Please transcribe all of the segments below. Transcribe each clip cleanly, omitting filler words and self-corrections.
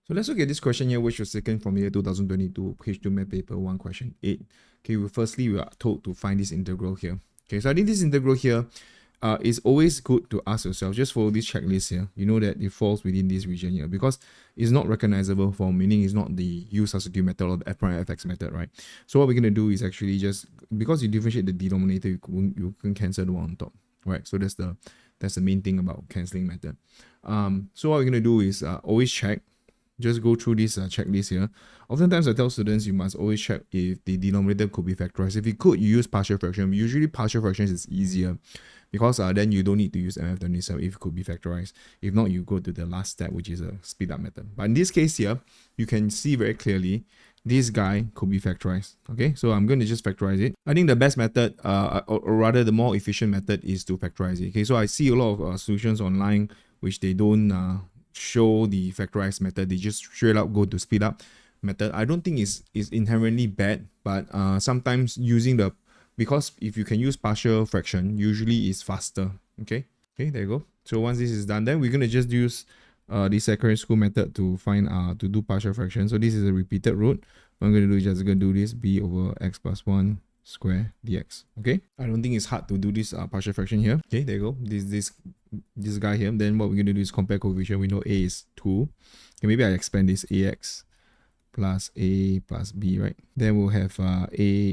So let's look at this question here, which was taken from year 2022, page 2 math paper 1, question 8. Okay, well, firstly, we are told to find this integral here. Okay, so I think this integral here is always good to ask yourself, just follow this checklist here. You know that it falls within this region here because it's not recognizable form, meaning it's not the u substitute method or the f prime fx method, right? So what we're going to do is actually just, because you differentiate the denominator, you can cancel the one on top, right? So that's the main thing about cancelling method. So what we're going to do is always check. Just go through this checklist here. Oftentimes I tell students you must always check if the denominator could be factorized. If you could, you use partial fraction. Usually partial fractions is easier because then you don't need to use MF27 if it could be factorized. If not, you go to the last step, which is a speed up method. But in this case here, you can see very clearly this guy could be factorized. Okay, so I'm going to just factorize it. I think the best method, or rather the more efficient method, is to factorize it. Okay, so I see a lot of solutions online which they don't show the factorized method. They just straight up go to speed up method. I don't think it's inherently bad, but sometimes using the, because if you can use partial fraction, usually it's faster. Okay, there you go. So once this is done, then we're gonna just use the secondary school method to find to do partial fraction. So this is a repeated root. What I'm gonna do is just gonna do this b over x plus 1 square dx. Okay, I don't think it's hard to do this partial fraction here. Okay, there you go. This guy here. Then what we're going to do is compare coefficient. We know a is 2. Okay, maybe I expand this ax plus a plus b, right? Then we'll have a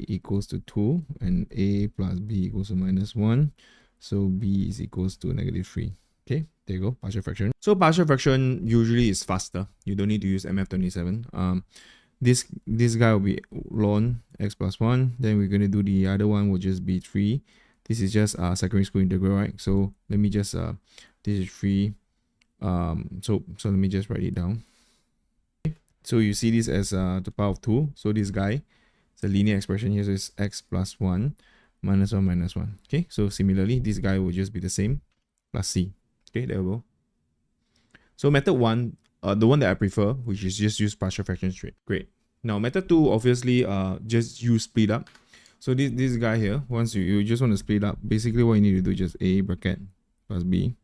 equals to 2 and a plus b equals to minus 1. So b is equals to negative 3. Okay, there you go, partial fraction. So partial fraction usually is faster. You don't need to use MF27. This guy will be ln x plus 1. Then we're going to do the other one, will just be 3. This is just secondary school integral, right? So let me just this is 3. So let me just write it down. Okay. So you see this as the power of 2. So this guy, it's a linear expression here, so it's x plus 1 minus 1 minus 1. Okay, so similarly this guy will just be the same, plus c. Okay, there we go. So method 1, the one that I prefer, which is just use partial fraction straight. Great. Now method 2, obviously just use split up. So this guy here, once you just want to split up, basically what you need to do is just a bracket plus b.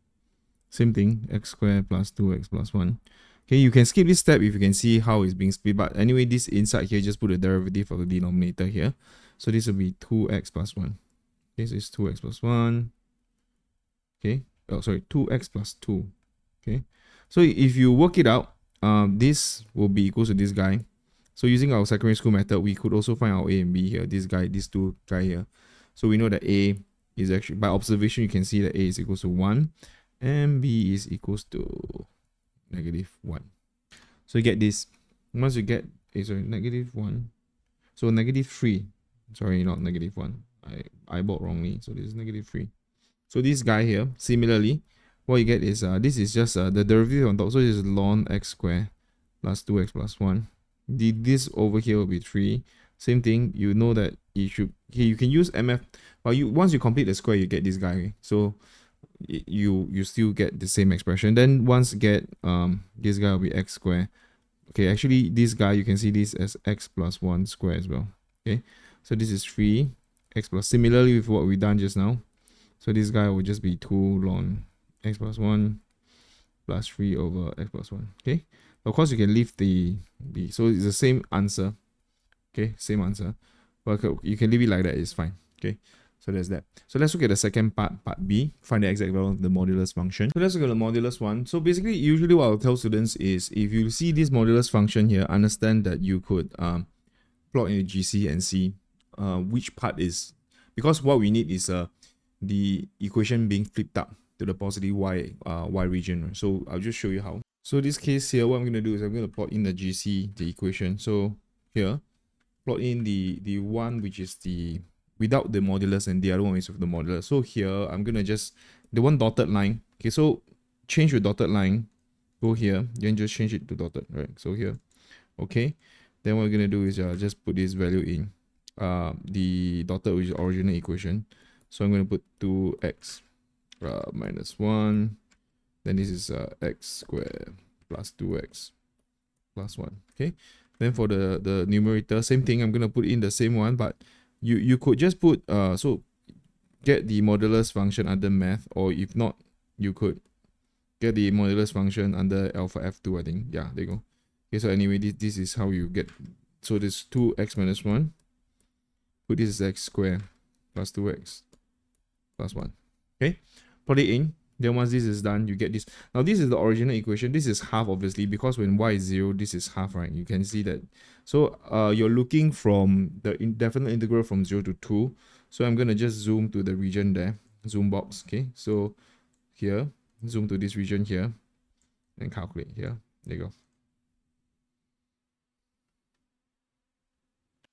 Same thing, x squared plus 2x plus 1. Okay, you can skip this step if you can see how it's being split. But anyway, this inside here, just put the derivative of the denominator here. So this will be 2x plus 1. Okay, so it's 2x plus 1. Okay, oh sorry, 2x plus 2. Okay, so if you work it out, this will be equal to this guy. So using our secondary school method, we could also find our a and b here, this guy, these two guy here. So we know that a is actually, by observation, you can see that a is equals to 1 and b is equals to negative 1. So you get this. Once you get negative 1, so negative 3, sorry, not negative 1, I bought wrongly, so this is negative 3. So this guy here, similarly, what you get is this is just the derivative on top, so this is ln x squared plus 2x plus 1. This over here will be 3. Same thing, you know that you can use MF, but once you complete the square, you get this guy. Okay? So you still get the same expression. Then once you get this guy will be x squared. Okay, actually this guy, you can see this as x plus 1 square as well. Okay, so this is 3 x plus, similarly with what we done just now. So this guy will just be 2 ln x plus 1 plus 3 over x plus 1. Okay, of course you can leave the so it's the same answer. Okay, same answer, but you can leave it like that, it's fine. Okay, so there's that. So let's look at the second part B, find the exact value of the modulus function. So let's look at the modulus one. So basically, usually what I'll tell students is, if you see this modulus function here, understand that you could plot in the GC and see which part is, because what we need is the equation being flipped up to the positive y region. Right? So I'll just show you how. So this case here, what I'm going to do is I'm going to plot in the GC, the equation. So here, plot in the one which is the without the modulus and the other one is with the modulus. So here, I'm going to just, the one dotted line. Okay, so change your dotted line. Go here, then just change it to dotted, right? So here, okay. Then what we're going to do is just put this value in the dotted, which is original equation. So I'm going to put 2x minus 1. Then this is x squared plus 2x plus 1. Okay. Then for the numerator, same thing. I'm going to put in the same one, but you could just put, so get the modulus function under math, or if not, you could get the modulus function under alpha f2, I think. Yeah, there you go. Okay, so anyway, this is how you get. So this 2x minus 1. Put this as x squared plus 2x plus 1. Okay, put it in. Then once this is done, you get this. Now this is the original equation. This is half, obviously, because when y is 0, this is half, right? You can see that. So you're looking from the indefinite integral from 0 to 2. So I'm going to just zoom to the region there. Zoom box. Okay, so here, zoom to this region here and calculate here. There you go.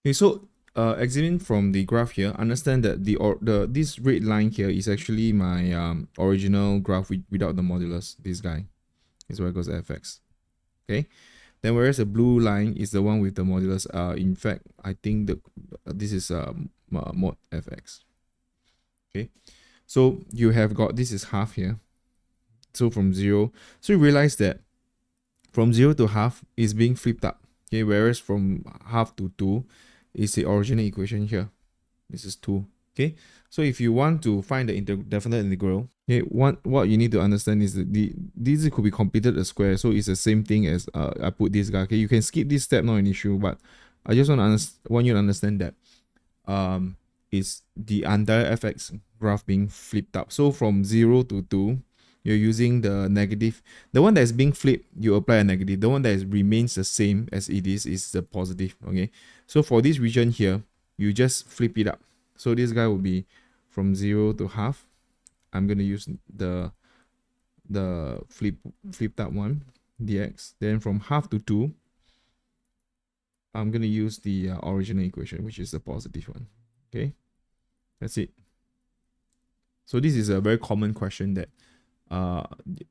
Okay, so exiting from the graph here, understand that this red line here is actually my original graph without the modulus. This guy is where it goes fx. Okay, then whereas the blue line is the one with the modulus. In fact, I think this is mod fx. Okay, so you have got, this is half here. So from 0, so you realize that from 0 to half is being flipped up. Okay, whereas from half to 2 is the original equation here. This is 2. Okay, so if you want to find the definite integral, okay, what you need to understand is that this could be completed as square, so it's the same thing as I put this guy. Okay, you can skip this step, not an issue, but I just want you to understand that is the entire fx graph being flipped up. So from 0 to 2, you're using the negative. The one that is being flipped, you apply a negative. The one that remains the same as it is the positive. Okay, so for this region here, you just flip it up. So this guy will be from 0 to half. I'm going to use the flipped up one, dx. Then from half to 2, I'm going to use the original equation, which is the positive one. Okay, that's it. So this is a very common question that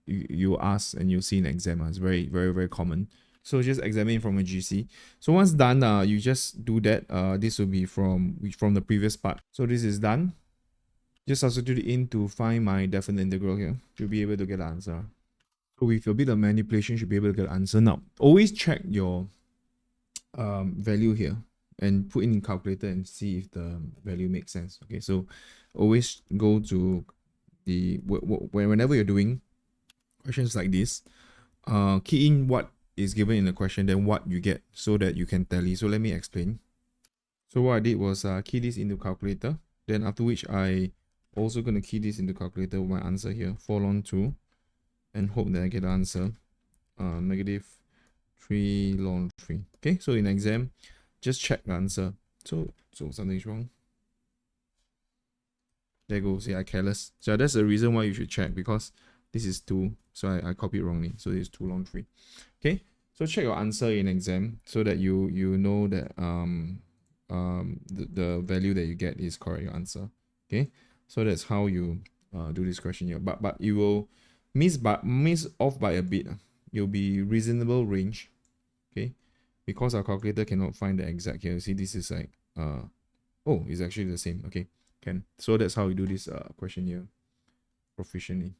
you ask and you see in exam. It's very, very, very common. So just examine from a GC. So once done, you just do that. This will be from the previous part. So this is done. Just substitute it in to find my definite integral here. You'll be able to get the answer. So with a bit of manipulation, you should be able to get the answer. Now, always check your value here and put in calculator and see if the value makes sense. Okay, so always go to the whenever you're doing questions like this, key in what is given in the question, then what you get, so that you can tally. So let me explain. So what I did was key this into calculator, then after which I also going to key this into calculator with my answer here, 4 ln 2, and hope that I get the answer, negative 3 ln 3. Okay, so in exam, just check the answer. So something's wrong. There goes, yeah, careless. So that's the reason why you should check, because this is 2, so I copied wrongly. So this is 2 ln 3. Okay, so check your answer in exam so that you know that the value that you get is correct, your answer. Okay, so that's how you do this question here. But you will miss off by a bit. You'll be reasonable range. Okay, because our calculator cannot find the exact here. See, this is like oh, it's actually the same. Okay, can. So that's how we do this question here proficiently.